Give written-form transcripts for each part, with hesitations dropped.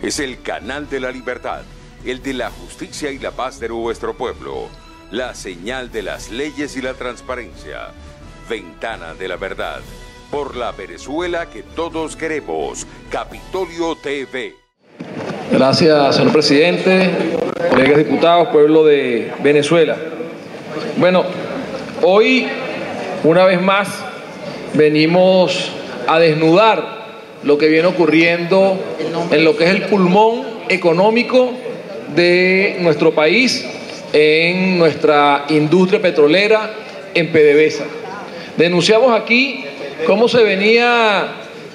Es el canal de la libertad, el de la justicia y la paz de nuestro pueblo. La señal de las leyes y la transparencia. Ventana de la verdad. Por la Venezuela que todos queremos. Capitolio TV. Gracias, señor presidente, colegas diputados, pueblo de Venezuela. Bueno, hoy, una vez más, venimos a desnudar lo que viene ocurriendo en lo que es el pulmón económico de nuestro país, en nuestra industria petrolera, en PDVSA. Denunciamos aquí cómo se venía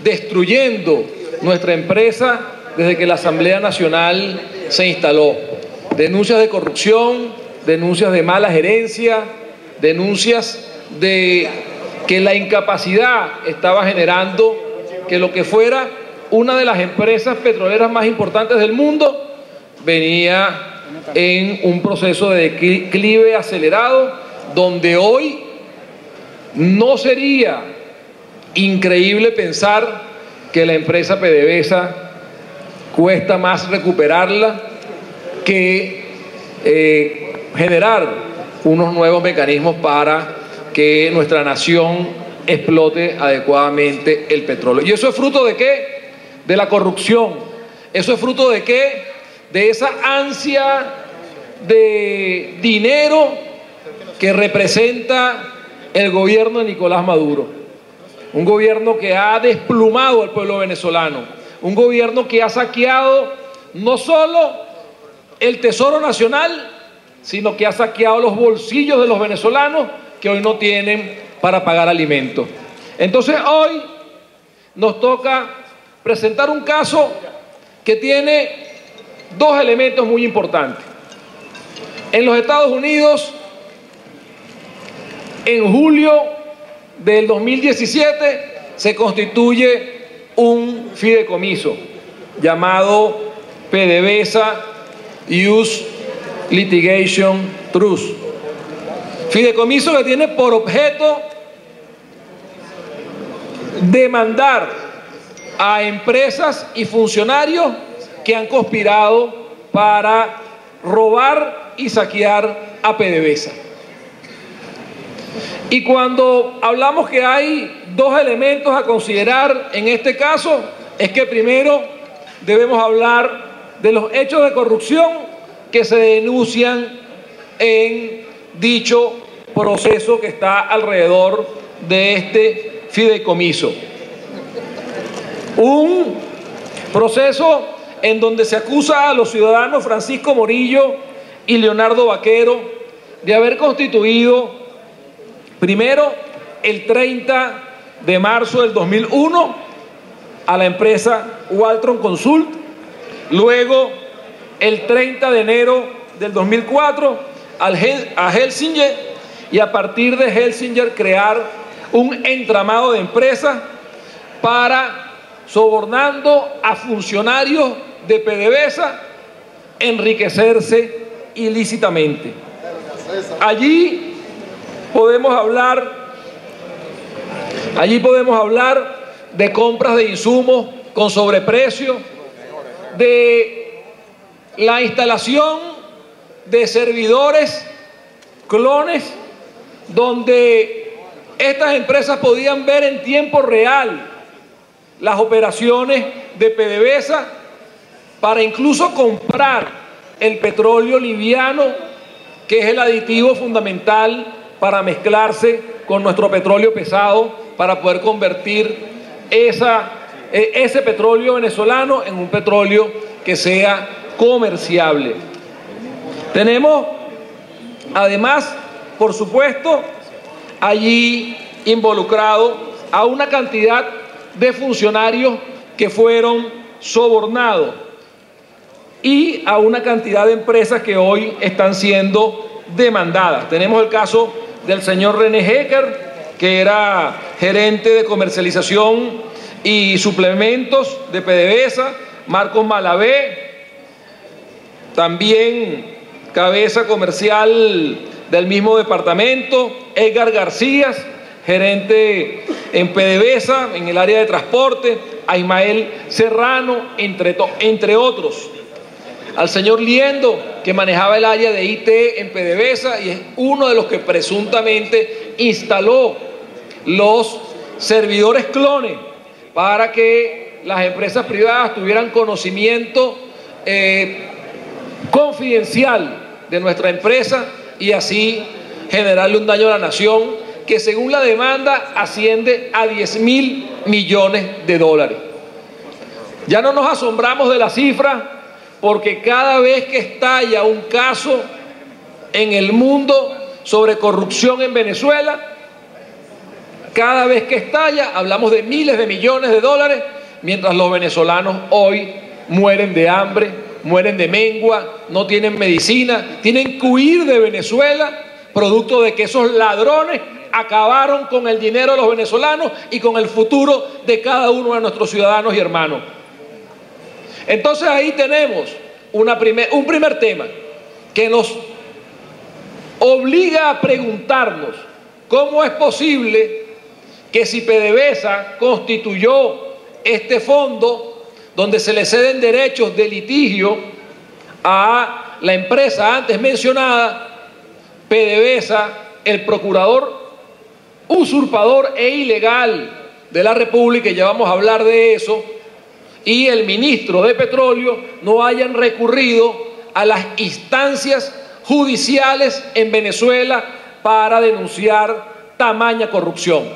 destruyendo nuestra empresa desde que la Asamblea Nacional se instaló. Denuncias de corrupción, denuncias de mala gerencia, denuncias de que la incapacidad estaba generando que lo que fuera una de las empresas petroleras más importantes del mundo venía en un proceso de declive acelerado, donde hoy no sería increíble pensar que la empresa PDVSA cuesta más recuperarla que generar unos nuevos mecanismos para que nuestra nación explote adecuadamente el petróleo. ¿Y eso es fruto de qué? De la corrupción. ¿Eso es fruto de qué? De esa ansia de dinero que representa el gobierno de Nicolás Maduro. Un gobierno que ha desplumado al pueblo venezolano. Un gobierno que ha saqueado no solo el Tesoro Nacional, sino que ha saqueado los bolsillos de los venezolanos que hoy no tienen para pagar alimentos. Entonces hoy nos toca presentar un caso que tiene dos elementos muy importantes. En los Estados Unidos, en julio del 2017, se constituye un fideicomiso llamado PDVSA Use Litigation Trust. Fideicomiso que tiene por objeto demandar a empresas y funcionarios que han conspirado para robar y saquear a PDVSA. Y cuando hablamos que hay dos elementos a considerar en este caso, es que primero debemos hablar de los hechos de corrupción que se denuncian en dicho proceso que está alrededor de este fideicomiso. Un proceso en donde se acusa a los ciudadanos Francisco Morillo y Leonardo Vaquero de haber constituido primero el 30 de marzo del 2001 a la empresa Waltron Consult, luego el 30 de enero del 2004 a Helsinger, y a partir de Helsinger crear un entramado de empresas para, sobornando a funcionarios de PDVSA, enriquecerse ilícitamente. Allí podemos hablar de compras de insumos con sobreprecio, de la instalación de servidores clones, donde estas empresas podían ver en tiempo real las operaciones de PDVSA para incluso comprar el petróleo liviano, que es el aditivo fundamental para mezclarse con nuestro petróleo pesado, para poder convertir ese petróleo venezolano en un petróleo que sea comerciable. Tenemos, además, por supuesto, allí involucrado a una cantidad de funcionarios que fueron sobornados y a una cantidad de empresas que hoy están siendo demandadas. Tenemos el caso del señor René Hecker, que era gerente de comercialización y suplementos de PDVSA, Marcos Malavé, también cabeza comercial del mismo departamento, Edgar García, gerente en PDVSA, en el área de transporte, a Ismael Serrano, entre otros, al señor Liendo, que manejaba el área de IT en PDVSA y es uno de los que presuntamente instaló los servidores clones para que las empresas privadas tuvieran conocimiento confidencial de nuestra empresa y así generarle un daño a la nación que según la demanda asciende a 10.000 millones de dólares. Ya no nos asombramos de la cifra porque cada vez que estalla un caso en el mundo sobre corrupción en Venezuela, cada vez que estalla hablamos de miles de millones de dólares, mientras los venezolanos hoy mueren de hambre, mueren de mengua, no tienen medicina, tienen que huir de Venezuela, producto de que esos ladrones acabaron con el dinero de los venezolanos y con el futuro de cada uno de nuestros ciudadanos y hermanos. Entonces ahí tenemos un primer tema que nos obliga a preguntarnos cómo es posible que si PDVSA constituyó este fondo donde se le ceden derechos de litigio a la empresa antes mencionada, PDVSA, el procurador usurpador e ilegal de la República, y ya vamos a hablar de eso, y el ministro de Petróleo no hayan recurrido a las instancias judiciales en Venezuela para denunciar tamaña corrupción.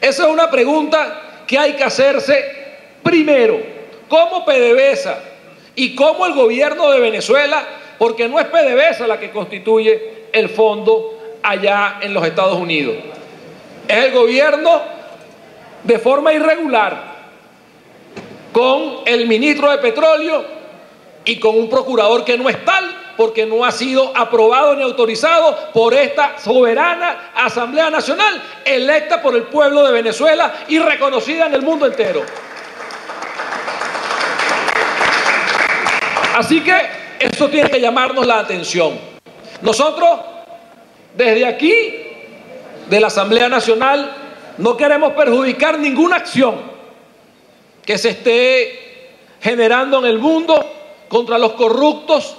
Esa es una pregunta que hay que hacerse primero. ¿Cómo PDVSA y cómo el gobierno de Venezuela, porque no es PDVSA la que constituye el fondo allá en los Estados Unidos, es el gobierno de forma irregular, con el ministro de Petróleo y con un procurador que no es tal, porque no ha sido aprobado ni autorizado por esta soberana Asamblea Nacional, electa por el pueblo de Venezuela y reconocida en el mundo entero. Así que eso tiene que llamarnos la atención. Nosotros, desde aquí, de la Asamblea Nacional, no queremos perjudicar ninguna acción que se esté generando en el mundo contra los corruptos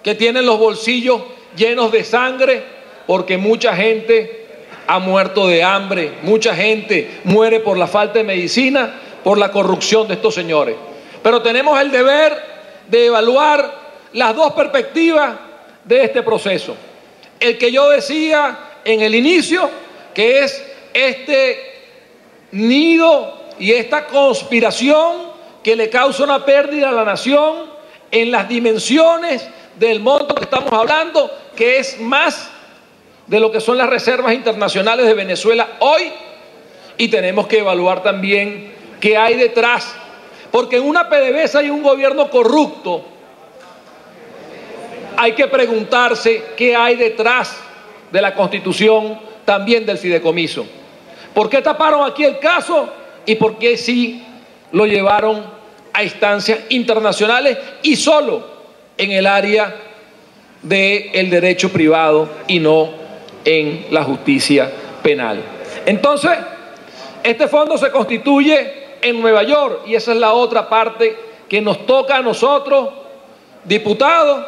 que tienen los bolsillos llenos de sangre, porque mucha gente ha muerto de hambre, mucha gente muere por la falta de medicina, por la corrupción de estos señores. Pero tenemos el deber de evaluar las dos perspectivas de este proceso. El que yo decía en el inicio, que es este nido y esta conspiración que le causa una pérdida a la nación en las dimensiones del monto que estamos hablando, que es más de lo que son las reservas internacionales de Venezuela hoy, y tenemos que evaluar también qué hay detrás, porque en una PDVSA hay un gobierno corrupto. Hay que preguntarse qué hay detrás de la constitución también del fideicomiso. ¿Por qué taparon aquí el caso y por qué sí lo llevaron a instancias internacionales y solo en el área del derecho privado y no en la justicia penal? Entonces, este fondo se constituye en Nueva York y esa es la otra parte que nos toca a nosotros, diputados,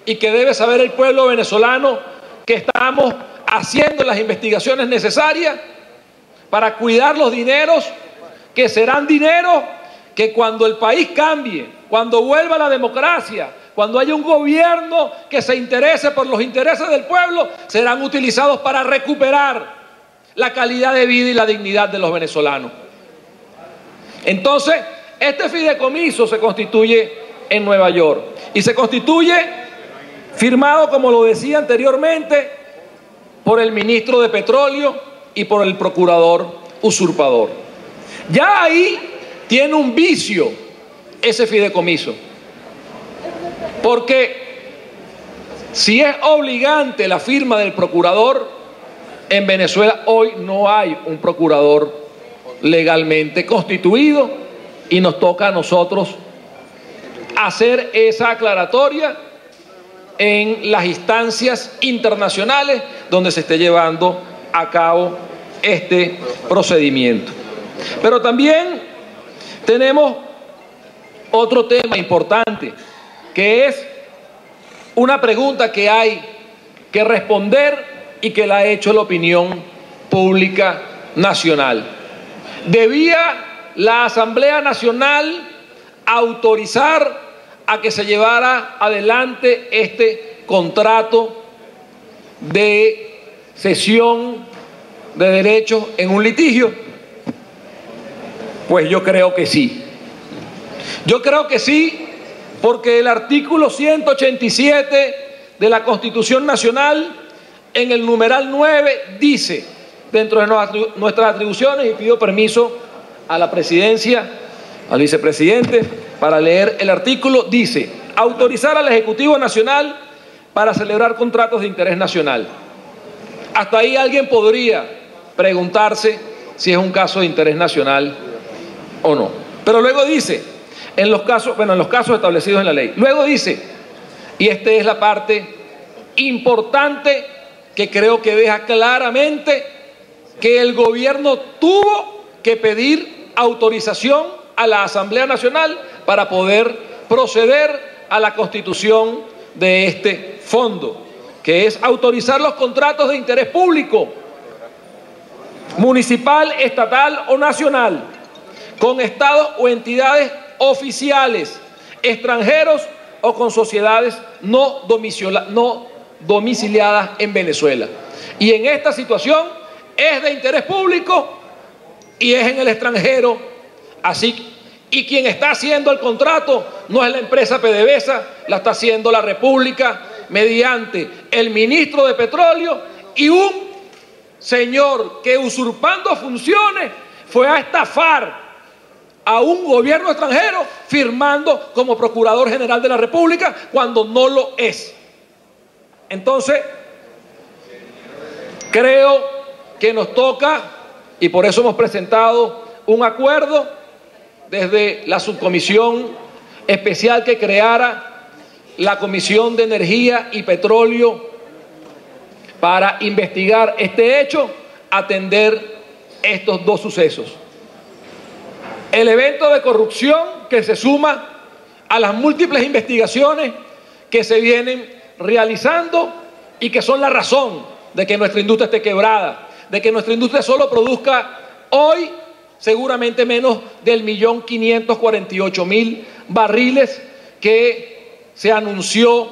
y que debe saber el pueblo venezolano, que estamos haciendo las investigaciones necesarias para cuidar los dineros, que serán dineros que cuando el país cambie, cuando vuelva la democracia, cuando haya un gobierno que se interese por los intereses del pueblo, serán utilizados para recuperar la calidad de vida y la dignidad de los venezolanos. Entonces, este fideicomiso se constituye en Nueva York y se constituye firmado, como lo decía anteriormente, por el ministro de Petróleo y por el procurador usurpador. Ya ahí tiene un vicio ese fideicomiso, porque si es obligante la firma del procurador, en Venezuela hoy no hay un procurador legalmente constituido y nos toca a nosotros hacer esa aclaratoria en las instancias internacionales donde se esté llevando a cabo este procedimiento. Pero también Tenemos otro tema importante, que es una pregunta que hay que responder y que la ha hecho la opinión pública nacional. ¿Debía la Asamblea Nacional autorizar a que se llevara adelante este contrato de cesión de derechos en un litigio? Pues yo creo que sí. Yo creo que sí, porque el artículo 187 de la Constitución Nacional, en el numeral 9, dice, dentro de nuestras atribuciones, y pido permiso a la presidencia, al vicepresidente, para leer el artículo, dice: autorizar al Ejecutivo Nacional para celebrar contratos de interés nacional. Hasta ahí alguien podría preguntarse si es un caso de interés nacional o no. Pero luego dice, en los casos establecidos en la ley, luego dice, y esta es la parte importante que creo que deja claramente que el gobierno tuvo que pedir autorización a la Asamblea Nacional para poder proceder a la constitución de este fondo, que es autorizar los contratos de interés público, municipal, estatal o nacional, con estados o entidades oficiales, extranjeros o con sociedades no domiciliadas en Venezuela. Y en esta situación es de interés público y es en el extranjero. Así, y quien está haciendo el contrato no es la empresa PDVSA, la está haciendo la República mediante el ministro de Petróleo y un señor que, usurpando funciones, fue a estafar a un gobierno extranjero firmando como Procurador General de la República cuando no lo es. Entonces, creo que nos toca, y por eso hemos presentado un acuerdo desde la subcomisión especial que creara la Comisión de Energía y Petróleo para investigar este hecho, atender estos dos sucesos. El evento de corrupción que se suma a las múltiples investigaciones que se vienen realizando y que son la razón de que nuestra industria esté quebrada, de que nuestra industria solo produzca hoy seguramente menos del 1.548.000 barriles que se anunció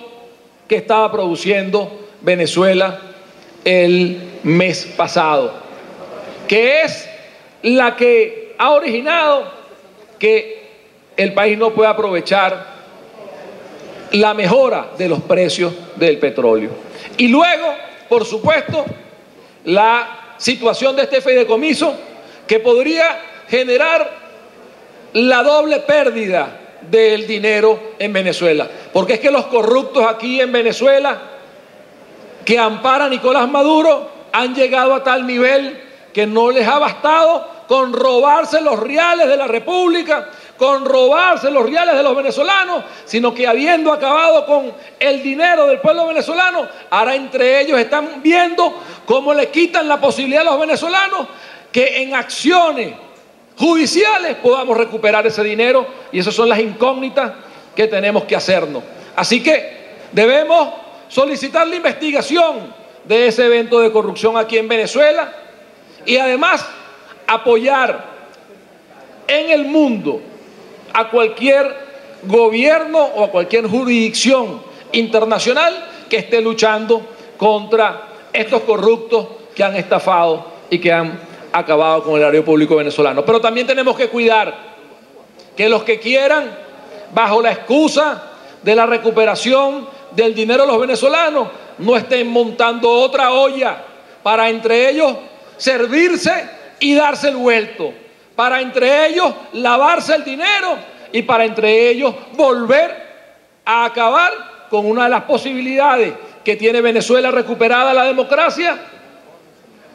que estaba produciendo Venezuela el mes pasado, que es la que ha originado que el país no pueda aprovechar la mejora de los precios del petróleo. Y luego, por supuesto, la situación de este fideicomiso que podría generar la doble pérdida del dinero en Venezuela. Porque es que los corruptos aquí en Venezuela que amparan a Nicolás Maduro han llegado a tal nivel que no les ha bastado con robarse los reales de la República, con robarse los reales de los venezolanos, sino que habiendo acabado con el dinero del pueblo venezolano, ahora entre ellos están viendo cómo le quitan la posibilidad a los venezolanos que en acciones judiciales podamos recuperar ese dinero, y esas son las incógnitas que tenemos que hacernos. Así que debemos solicitar la investigación de ese evento de corrupción aquí en Venezuela y además apoyar en el mundo a cualquier gobierno o a cualquier jurisdicción internacional que esté luchando contra estos corruptos que han estafado y que han acabado con el erario público venezolano. Pero también tenemos que cuidar que los que quieran, bajo la excusa de la recuperación del dinero de los venezolanos, no estén montando otra olla para entre ellos servirse y darse el vuelto, para entre ellos lavarse el dinero y para entre ellos volver a acabar con una de las posibilidades que tiene Venezuela recuperada la democracia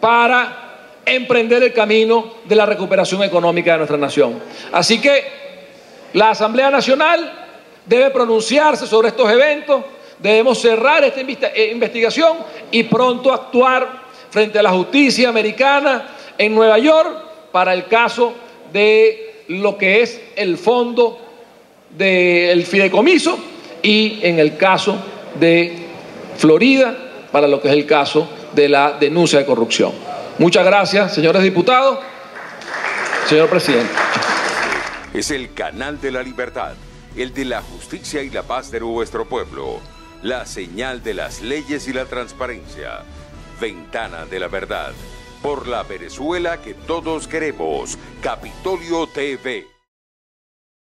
para emprender el camino de la recuperación económica de nuestra nación. Así que la Asamblea Nacional debe pronunciarse sobre estos eventos, debemos cerrar esta investigación y pronto actuar frente a la justicia americana en Nueva York para el caso de lo que es el fondo del fideicomiso y en el caso de Florida, para lo que es el caso de la denuncia de corrupción. Muchas gracias, señores diputados. Señor presidente. Es el canal de la libertad, el de la justicia y la paz de nuestro pueblo, la señal de las leyes y la transparencia, Ventana de la Verdad, por la Venezuela que todos queremos, Capitolio TV.